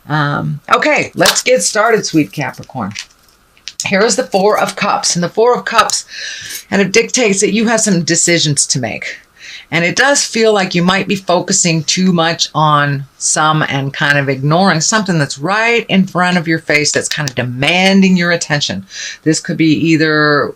Okay, let's get started, sweet Capricorn. Here is the Four of Cups. And the Four of Cups kind of dictates that you have some decisions to make. And it does feel like you might be focusing too much on some and kind of ignoring something that's right in front of your face that's kind of demanding your attention. This could be either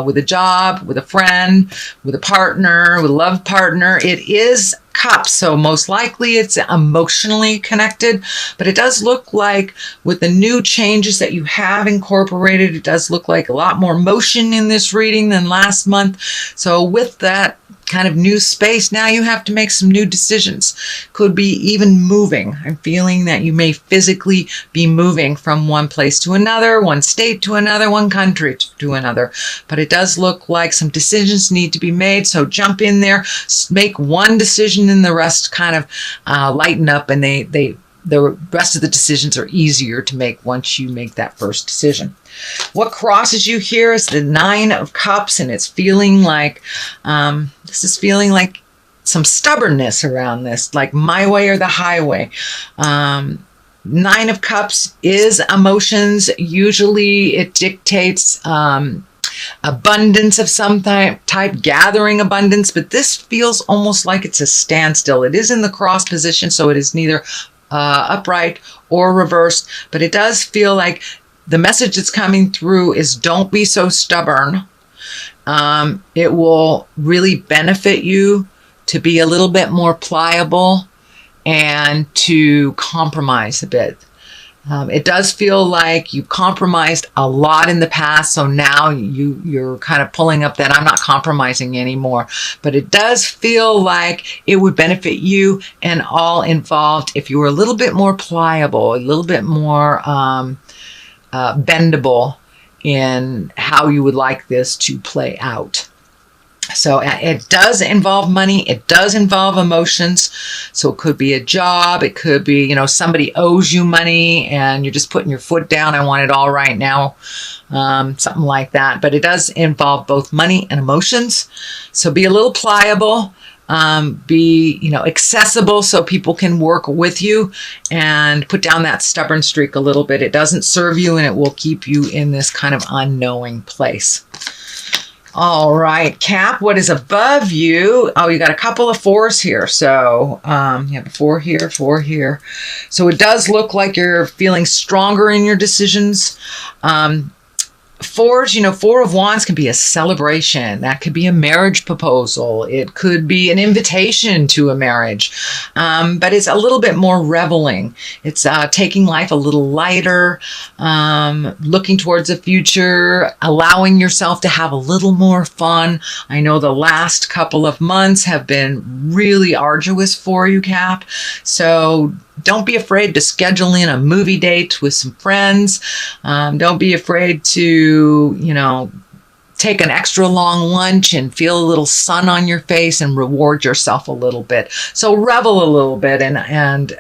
with a job, with a friend, with a partner, with a love partner. It is Cups, so most likely it's emotionally connected, but it does look like with the new changes that you have incorporated, it does look like a lot more motion in this reading than last month. So with that kind of new space, now you have to make some new decisions. Could be even moving. I'm feeling that you may physically be moving from one place to another, one state to another, one country to another. But it does look like some decisions need to be made. So jump in there, make one decision, and the rest kind of lighten up, and the rest of the decisions are easier to make once you make that first decision. What crosses you here is the Nine of Cups, and it's feeling like, this is feeling like some stubbornness around this, like my way or the highway. Nine of Cups is emotions. Usually it dictates abundance of some type, gathering abundance, but this feels almost like it's a standstill. It is in the cross position, so it is neither upright or reversed, but it does feel like the message that's coming through is don't be so stubborn. It will really benefit you to be a little bit more pliable and to compromise a bit. It does feel like you compromised a lot in the past, so now you're kind of pulling up that I'm not compromising anymore. But it does feel like it would benefit you and all involved if you were a little bit more pliable, a little bit more bendable in how you would like this to play out. So it does involve money. It does involve emotions. So it could be a job. It could be, somebody owes you money and you're just putting your foot down. I want it all right now. Something like that. But it does involve both money and emotions. So be a little pliable. Be, accessible so people can work with you, and put down that stubborn streak a little bit. It doesn't serve you, and it will keep you in this kind of unknowing place. All right, Cap, what is above you? Oh, you got a couple of fours here. So you have a four here, four here. So it does look like you're feeling stronger in your decisions. Fours, Four of Wands can be a celebration. That could be a marriage proposal. It could be an invitation to a marriage. But it's a little bit more reveling. It's taking life a little lighter, looking towards the future, allowing yourself to have a little more fun. I know the last couple of months have been really arduous for you, Cap. So don't be afraid to schedule in a movie date with some friends. Don't be afraid to, take an extra long lunch and feel a little sun on your face and reward yourself a little bit. So revel a little bit, and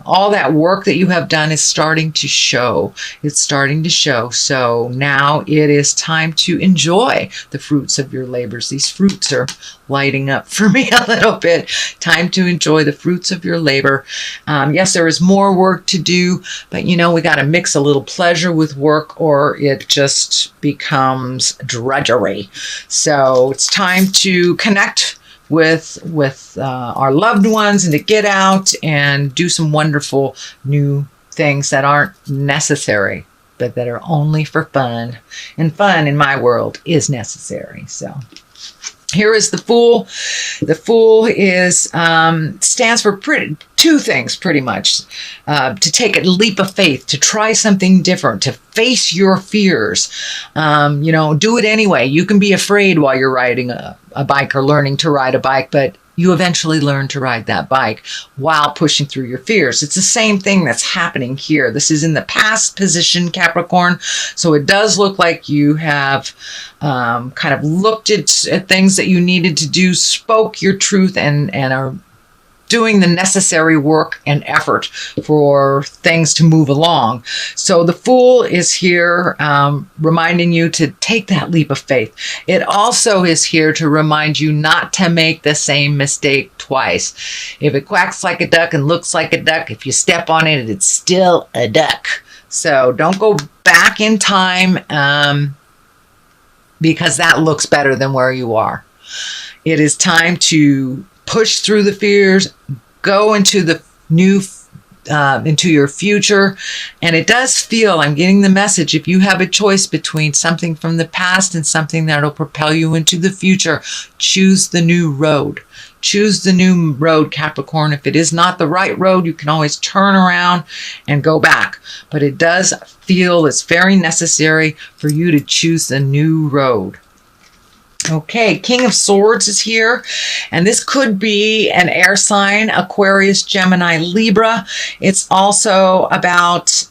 all that work that you have done is starting to show. It's starting to show. So now it is time to enjoy the fruits of your labors. These fruits are lighting up for me a little bit. Time to enjoy the fruits of your labor. Yes, there is more work to do, but we got to mix a little pleasure with work, or it just becomes drudgery. So it's time to connect with our loved ones and to get out and do some wonderful new things that aren't necessary, but that are only for fun. And fun in my world is necessary. So here is the Fool. The Fool is stands for two things pretty much. To take a leap of faith, to try something different, to face your fears. Do it anyway. You can be afraid while you're riding a bike or learning to ride a bike, but you eventually learn to ride that bike while pushing through your fears. It's the same thing that's happening here. This is in the past position, Capricorn. So it does look like you have kind of looked at things that you needed to do, spoke your truth, and are doing the necessary work and effort for things to move along. So the Fool is here reminding you to take that leap of faith. It also is here to remind you not to make the same mistake twice. If it quacks like a duck and looks like a duck, if you step on it, it's still a duck. So don't go back in time because that looks better than where you are. It is time to push through the fears, go into the new, into your future. And it does feel, I'm getting the message, if you have a choice between something from the past and something that'll propel you into the future, choose the new road. Choose the new road, Capricorn. If it is not the right road, you can always turn around and go back. But it does feel it's very necessary for you to choose the new road. Okay, King of Swords is here, and this could be an air sign, Aquarius, Gemini, Libra. It's also about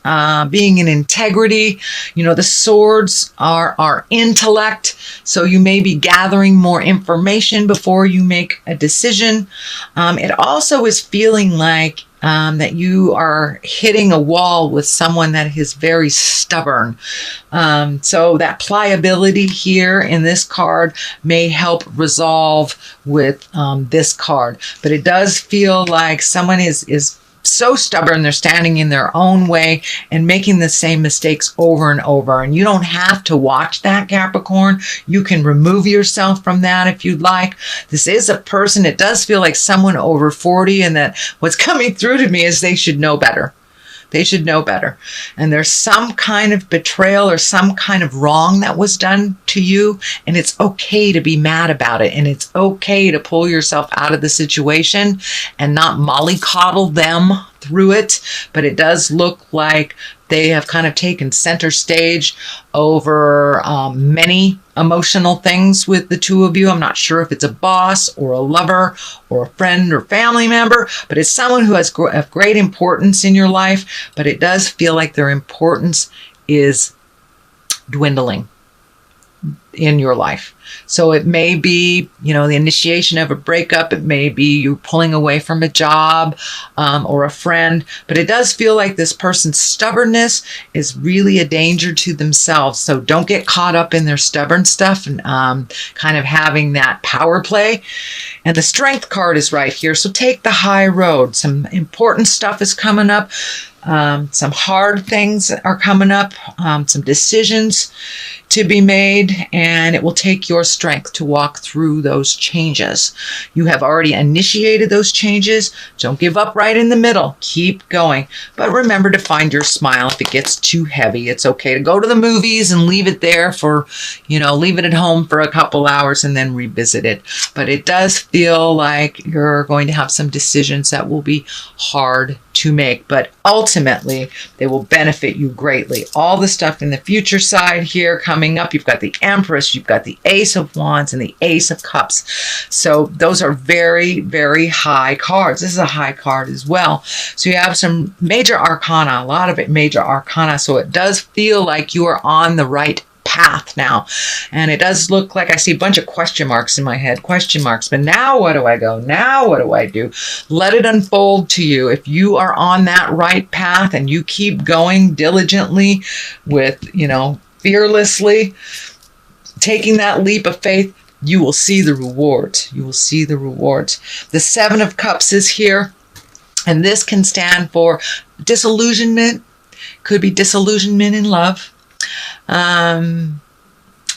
being in integrity. You know, the swords are our intellect, so you may be gathering more information before you make a decision. It also is feeling like that you are hitting a wall with someone that is very stubborn. So that pliability here in this card may help resolve with this card. But it does feel like someone is so stubborn, they're standing in their own way and making the same mistakes over and over. And you don't have to watch that, Capricorn. You can remove yourself from that if you'd like. This is a person, it does feel like someone over 40, and that what's coming through to me is they should know better. They should know better. And there's some kind of betrayal or some kind of wrong that was done to you. And it's okay to be mad about it. And it's okay to pull yourself out of the situation and not mollycoddle them through it. But it does look like they have kind of taken center stage over many emotional things with the two of you. I'm not sure if it's a boss or a lover or a friend or family member, but it's someone who has great importance in your life. But it does feel like their importance is dwindling in your life. So it may be, you know, the initiation of a breakup. It may be you pulling away from a job or a friend. But it does feel like this person's stubbornness is really a danger to themselves. So don't get caught up in their stubborn stuff and kind of having that power play. And the Strength card is right here. So take the high road. Some important stuff is coming up. Some hard things are coming up. Some decisions to be made, and it will take your strength to walk through those changes. You have already initiated those changes. Don't give up right in the middle. Keep going. But remember to find your smile. If it gets too heavy, it's okay to go to the movies and leave it there for, you know, leave it at home for a couple hours and then revisit it. But it does feel like you're going to have some decisions that will be hard to make, but ultimately they will benefit you greatly. All the stuff in the future side here coming up, you've got the Empress, you've got the Ace of Wands, and the Ace of Cups. So those are very, very high cards. This is a high card as well. So you have some major arcana, a lot of it major arcana. So it does feel like you are on the right path now. And it does look like I see a bunch of question marks in my head, question marks. But now where do I go? Now what do I do? Let it unfold to you. If you are on that right path and you keep going diligently with, you know, fearlessly, taking that leap of faith, you will see the rewards. You will see the rewards. The Seven of Cups is here. And this can stand for disillusionment. Could be disillusionment in love.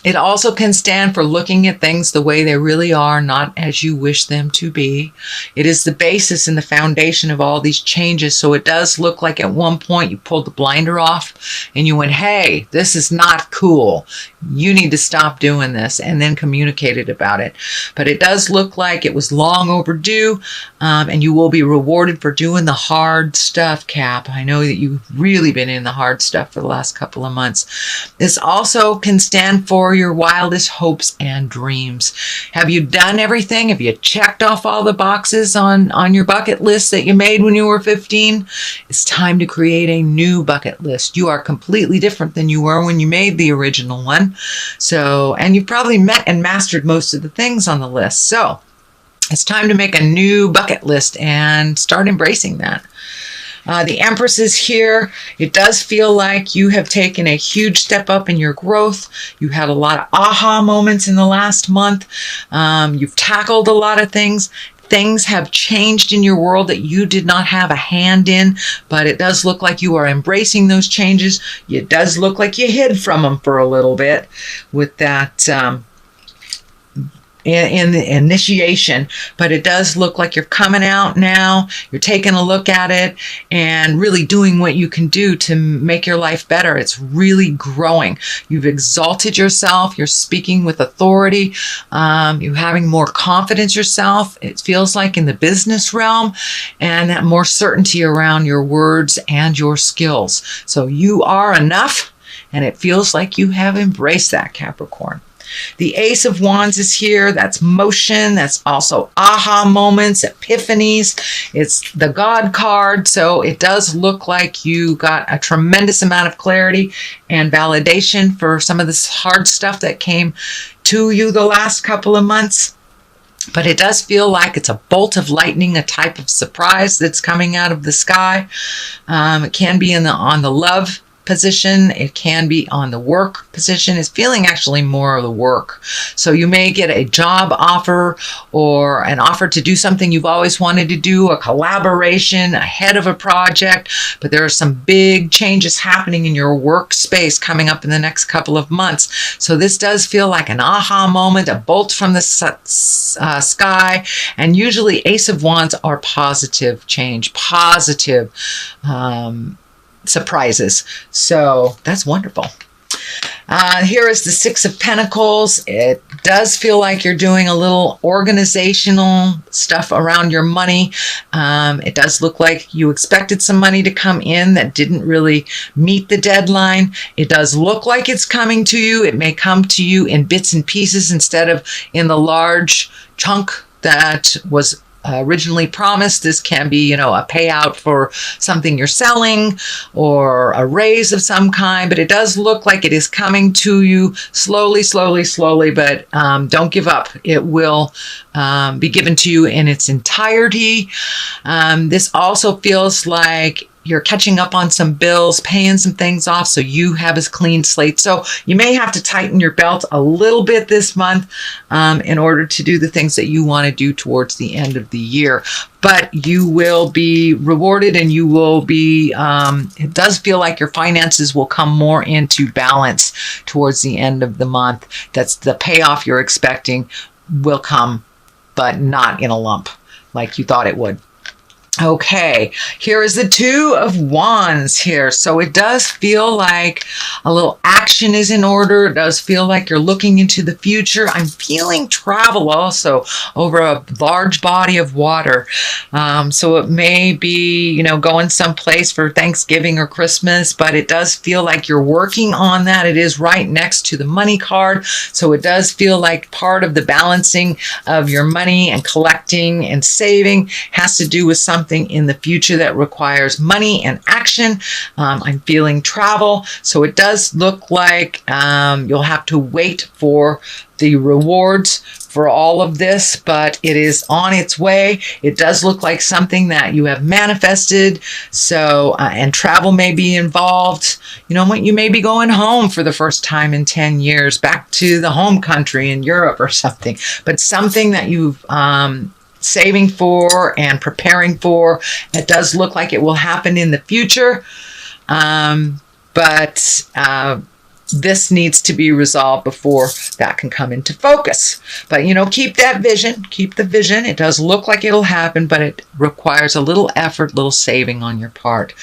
It also can stand for looking at things the way they really are, not as you wish them to be. It is the basis and the foundation of all these changes. So it does look like at one point you pulled the blinder off and you went, hey, this is not cool. You need to stop doing this, and then communicated about it. But it does look like it was long overdue, and you will be rewarded for doing the hard stuff, Cap. I know that you've really been in the hard stuff for the last couple of months. This also can stand for your wildest hopes and dreams. Have you done everything? Have you checked off all the boxes on your bucket list that you made when you were 15? It's time to create a new bucket list. You are completely different than you were when you made the original one. So, and you've probably met and mastered most of the things on the list. So It's time to make a new bucket list and start embracing that. The Empress is here. It does feel like you have taken a huge step up in your growth. You had a lot of aha moments in the last month. You've tackled a lot of things. Things have changed in your world that you did not have a hand in, but it does look like you are embracing those changes. It does look like you hid from them for a little bit with that in the initiation, but it does look like you're coming out now. You're taking a look at it and really doing what you can do to make your life better. It's really growing. You've exalted yourself. You're speaking with authority. You're having more confidence yourself. It feels like in the business realm, and that more certainty around your words and your skills. So you are enough, and it feels like you have embraced that, Capricorn. The Ace of Wands is here. That's motion. That's also aha moments, epiphanies. It's the God card. So it does look like you got a tremendous amount of clarity and validation for some of this hard stuff that came to you the last couple of months. But it does feel like it's a bolt of lightning, a type of surprise that's coming out of the sky. It can be on the love position. It can be on the work position. It's feeling actually more of the work. So you may get a job offer or an offer to do something you've always wanted to do, a collaboration ahead of a project, but there are some big changes happening in your workspace coming up in the next couple of months. So this does feel like an aha moment, a bolt from the sky, and usually Ace of Wands are positive change, positive surprises. So that's wonderful. Here is the Six of Pentacles. It does feel like you're doing a little organizational stuff around your money. It does look like you expected some money to come in that didn't really meet the deadline. It does look like it's coming to you. It may come to you in bits and pieces instead of in the large chunk that was originally promised. This can be, a payout for something you're selling or a raise of some kind, but it does look like it is coming to you slowly, but don't give up. It will be given to you in its entirety. This also feels like you're catching up on some bills, paying some things off, so you have a clean slate. So you may have to tighten your belt a little bit this month in order to do the things that you want to do towards the end of the year. But you will be rewarded, and you will be, it does feel like your finances will come more into balance towards the end of the month. That's the payoff you're expecting will come, but not in a lump like you thought it would. Okay, here is the Two of Wands here. So it does feel like a little action is in order. It does feel like you're looking into the future. I'm feeling travel also over a large body of water. So it may be, going someplace for Thanksgiving or Christmas, but it does feel like you're working on that. It is right next to the money card. So it does feel like part of the balancing of your money and collecting and saving has to do with something in the future that requires money and action. I'm feeling travel. So it does look like you'll have to wait for the rewards for all of this, but it is on its way. It does look like something that you have manifested. So, and travel may be involved. You may be going home for the first time in 10 years, back to the home country in Europe or something, but something that you've saving for and preparing for. It does look like it will happen in the future, but this needs to be resolved before that can come into focus. But, keep that vision, keep the vision. It does look like it'll happen, but it requires a little effort, little saving on your part.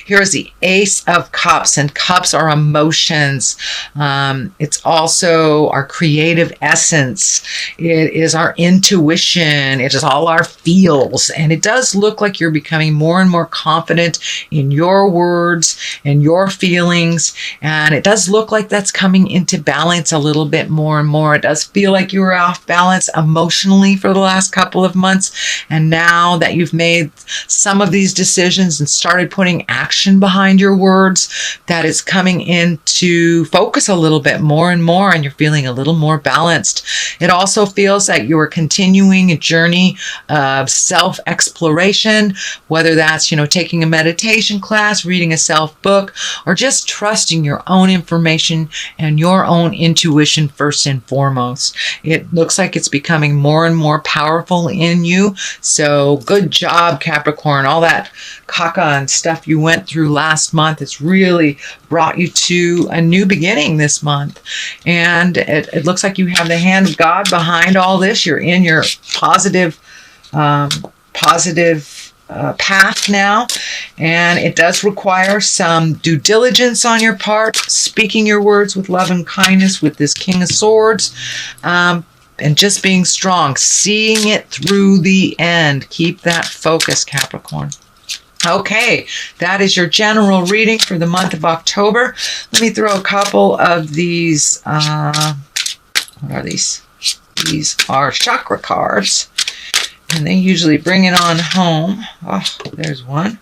Here's the Ace of Cups, and cups are emotions. It's also our creative essence. It is our intuition. It is all our feels. And it does look like you're becoming more and more confident in your words and your feelings. And it does look like like that's coming into balance a little bit more and more. It does feel like you were off balance emotionally for the last couple of months. And now that you've made some of these decisions and started putting action behind your words, that it's coming into focus a little bit more and more, and you're feeling a little more balanced. It also feels like you are continuing a journey of self-exploration, whether that's, taking a meditation class, reading a self-book, or just trusting your own information and your own intuition first and foremost. It looks like it's becoming more and more powerful in you. So good job, Capricorn. All that caca and stuff you went through last month, it's really brought you to a new beginning this month. And it looks like you have the hand of God behind all this. You're in your positive path now, and it does require some due diligence on your part, speaking your words with love and kindness with this King of Swords, and just being strong, seeing it through the end. Keep that focus, Capricorn. Okay, that is your general reading for the month of October. Let me throw a couple of these, what are these? These are chakra cards. And they usually bring it on home. Oh, there's one.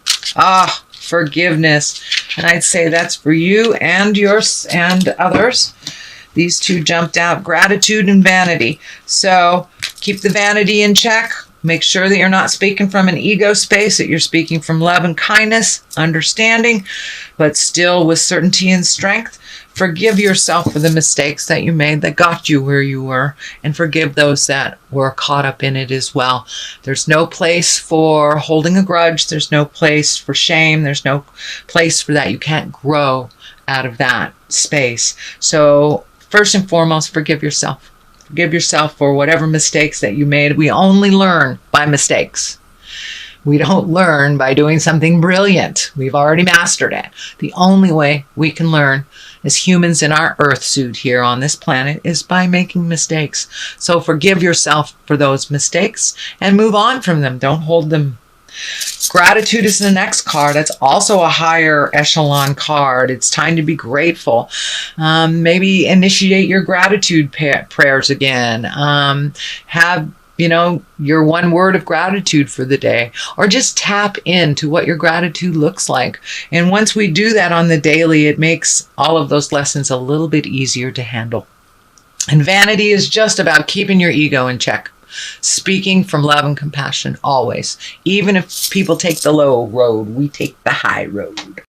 Forgiveness. And I'd say that's for you and yours and others. These two jumped out. Gratitude and vanity. So keep the vanity in check. Make sure that you're not speaking from an ego space, that you're speaking from love and kindness, understanding, but still with certainty and strength. Forgive yourself for the mistakes that you made that got you where you were, and forgive those that were caught up in it as well. There's no place for holding a grudge. There's no place for shame. There's no place for that. You can't grow out of that space. So first and foremost, forgive yourself. Forgive yourself for whatever mistakes that you made. We only learn by mistakes. We don't learn by doing something brilliant. We've already mastered it. The only way we can learn as humans in our earth suit here on this planet is by making mistakes. So forgive yourself for those mistakes and move on from them. Don't hold them. Gratitude is the next card. That's also a higher echelon card. It's time to be grateful. Maybe initiate your gratitude prayers again. Have your one word of gratitude for the day, or just tap into what your gratitude looks like. And once we do that on the daily, it makes all of those lessons a little bit easier to handle. And vanity is just about keeping your ego in check. Speaking from love and compassion always. Even if people take the low road, we take the high road.